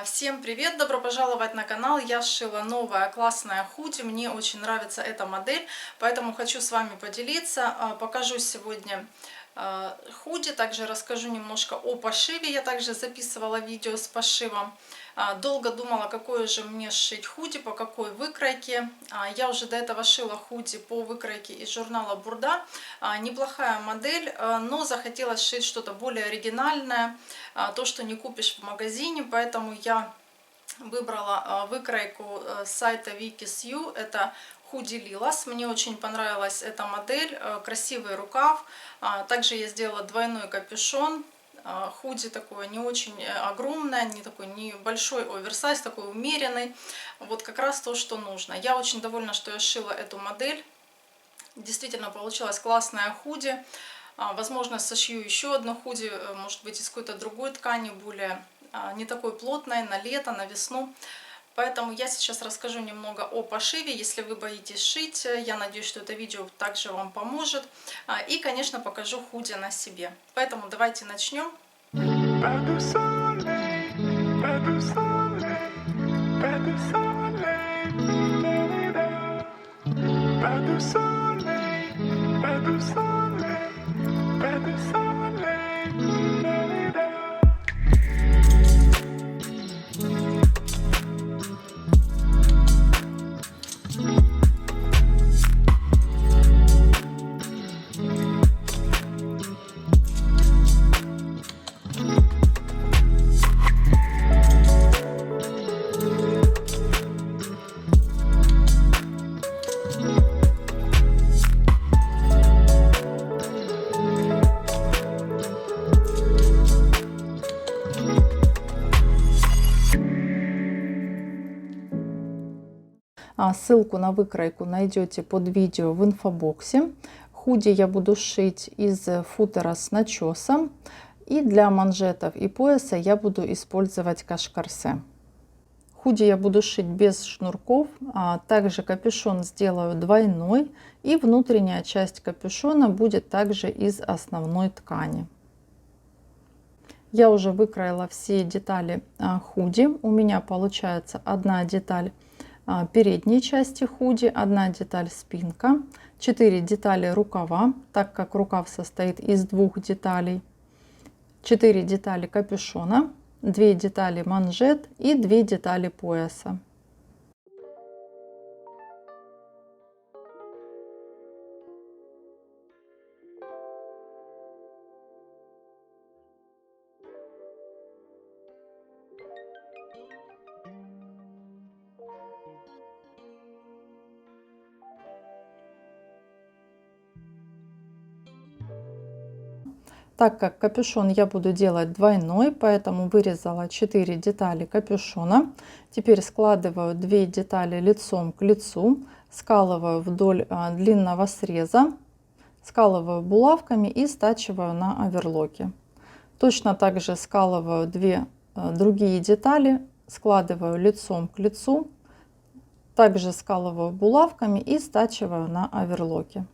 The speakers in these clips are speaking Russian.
Всем привет! Добро пожаловать на канал! Я сшила новое классное худи. Мне очень нравится эта модель, поэтому хочу с вами поделиться. Покажу сегодня худи, также расскажу немножко о пошиве. Я также записывала видео с пошивом. Долго думала, какое же мне сшить худи, по какой выкройке. Я уже до этого шила худи по выкройке из журнала Бурда. Неплохая модель, но захотелось сшить что-то более оригинальное, то, что не купишь в магазине, поэтому я выбрала выкройку с сайта Wikisью. Это худи Lilas. Мне очень понравилась эта модель, красивый рукав. Также я сделала двойной капюшон. Худи такое не очень огромное, не такой небольшой оверсайз, такой умеренный. Вот как раз то, что нужно. Я очень довольна, что я шила эту модель. Действительно получилась классная худи. Возможно, сошью еще одну худи, может быть, из какой-то другой ткани, более не такой плотной, на лето, на весну. Поэтому я сейчас расскажу немного о пошиве. Если вы боитесь шить, я надеюсь, что это видео также вам поможет. И, конечно, покажу худи на себе. Поэтому давайте начнем. Ссылку на выкройку найдете под видео в инфобоксе. Худи я буду шить из футера с начесом. И для манжетов и пояса я буду использовать кашкарсе. Худи я буду шить без шнурков. Также капюшон сделаю двойной. И внутренняя часть капюшона будет также из основной ткани. Я уже выкроила все детали худи. У меня получается одна деталь передней части худи, одна деталь спинка, 4 детали рукава, так как рукав состоит из двух деталей, 4 детали капюшона, 2 детали манжет и 2 детали пояса. Так как капюшон я буду делать двойной, поэтому вырезала 4 детали капюшона. Теперь складываю 2 детали лицом к лицу, скалываю вдоль длинного среза, скалываю булавками и стачиваю на оверлоке. Точно так же скалываю 2 другие детали, складываю лицом к лицу, также скалываю булавками и стачиваю на оверлоке.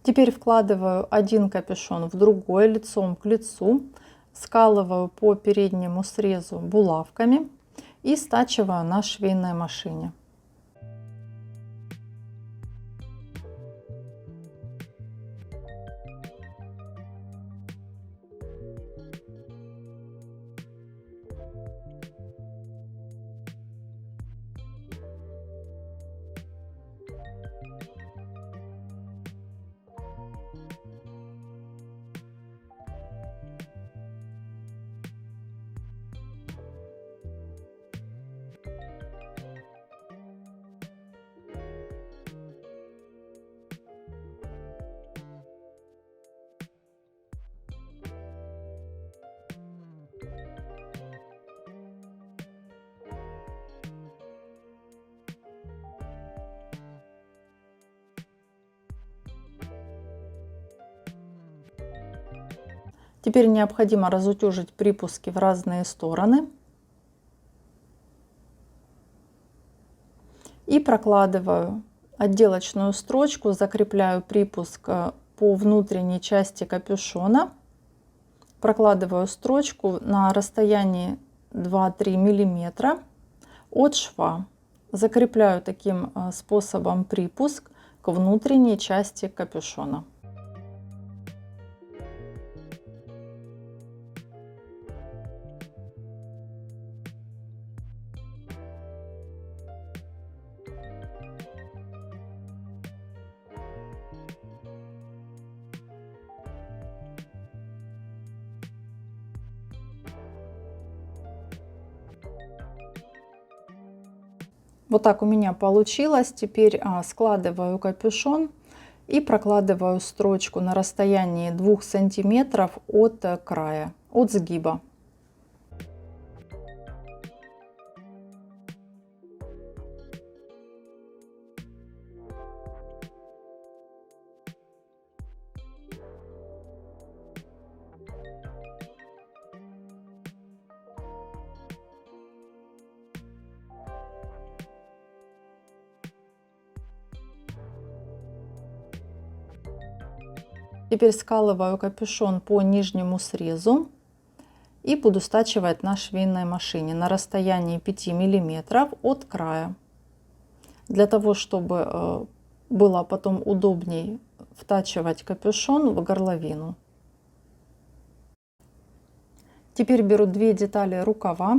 Теперь вкладываю один капюшон в другой лицом к лицу, скалываю по переднему срезу булавками и стачиваю на швейной машине. Теперь необходимо разутюжить припуски в разные стороны. И прокладываю отделочную строчку, закрепляю припуск по внутренней части капюшона. Прокладываю строчку на расстоянии 2-3 мм от шва. Закрепляю таким способом припуск к внутренней части капюшона. Вот так у меня получилось. Теперь складываю капюшон и прокладываю строчку на расстоянии 2 сантиметров от края, от сгиба. Теперь скалываю капюшон по нижнему срезу и буду стачивать на швейной машине на расстоянии 5 мм от края. Для того, чтобы было потом удобней втачивать капюшон в горловину. Теперь беру 2 детали рукава,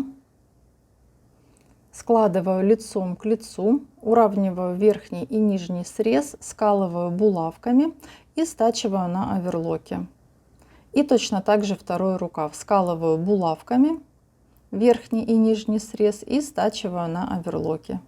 складываю лицом к лицу, уравниваю верхний и нижний срез, скалываю булавками и стачиваю на оверлоке. И точно так же второй рукав. Скалываю булавками верхний и нижний срез и стачиваю на оверлоке.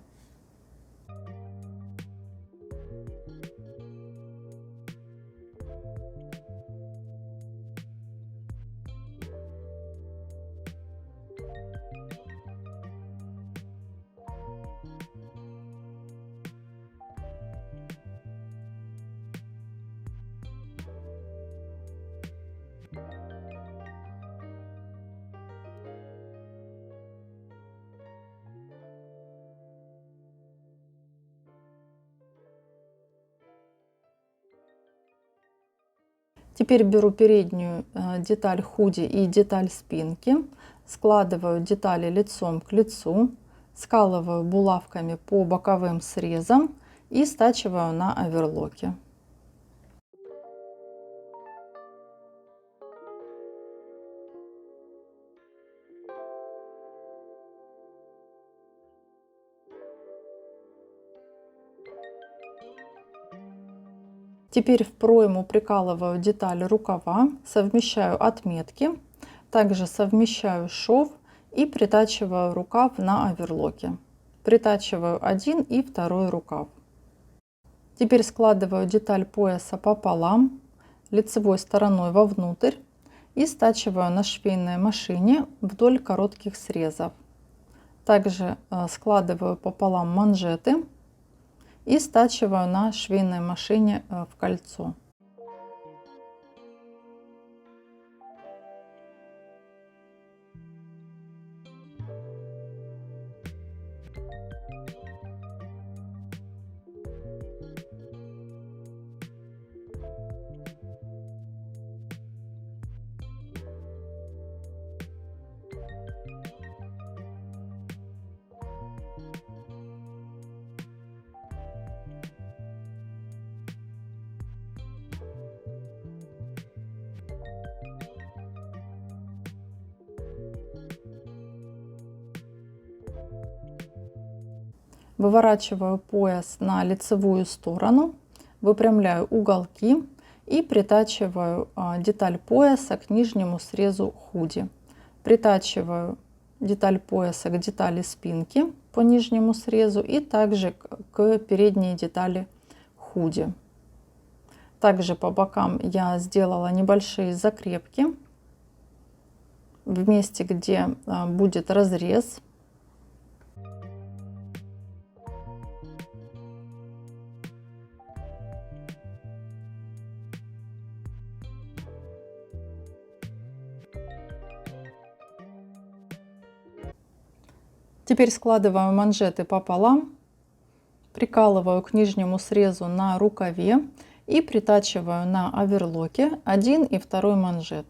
Теперь беру переднюю деталь худи и деталь спинки, складываю детали лицом к лицу, скалываю булавками по боковым срезам и стачиваю на оверлоке. Теперь в пройму прикалываю деталь рукава, совмещаю отметки, также совмещаю шов и притачиваю рукав на оверлоке. Притачиваю один и второй рукав. Теперь складываю деталь пояса пополам, лицевой стороной вовнутрь и стачиваю на швейной машине вдоль коротких срезов. Также складываю пополам манжеты и стачиваю на швейной машине в кольцо. Выворачиваю пояс на лицевую сторону, выпрямляю уголки и притачиваю деталь пояса к нижнему срезу худи. Притачиваю деталь пояса к детали спинки по нижнему срезу и также к передней детали худи. Также по бокам я сделала небольшие закрепки в месте, где будет разрез. Теперь складываю манжеты пополам, прикалываю к нижнему срезу на рукаве и притачиваю на оверлоке один и второй манжет.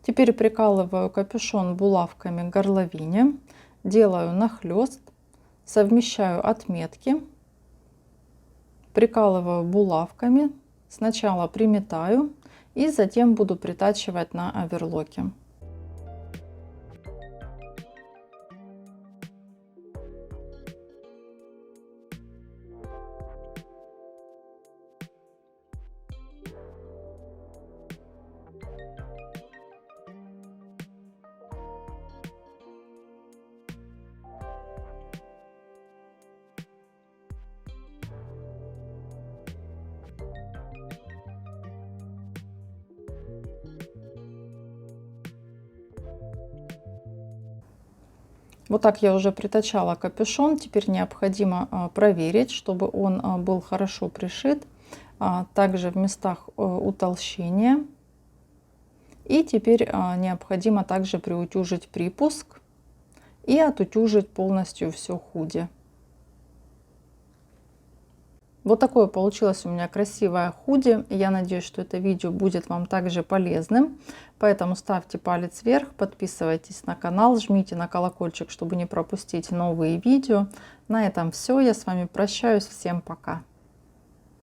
Теперь прикалываю капюшон булавками к горловине, делаю нахлест, совмещаю отметки, прикалываю булавками, сначала приметаю и затем буду притачивать на оверлоке. Вот так я уже притачала капюшон. Теперь необходимо проверить, чтобы он был хорошо пришит. Также в местах утолщения. И теперь необходимо также приутюжить припуск и отутюжить полностью все худи. Вот такое получилось у меня красивое худи. Я надеюсь, что это видео будет вам также полезным. Поэтому ставьте палец вверх, подписывайтесь на канал, жмите на колокольчик, чтобы не пропустить новые видео. На этом все. Я с вами прощаюсь. Всем пока.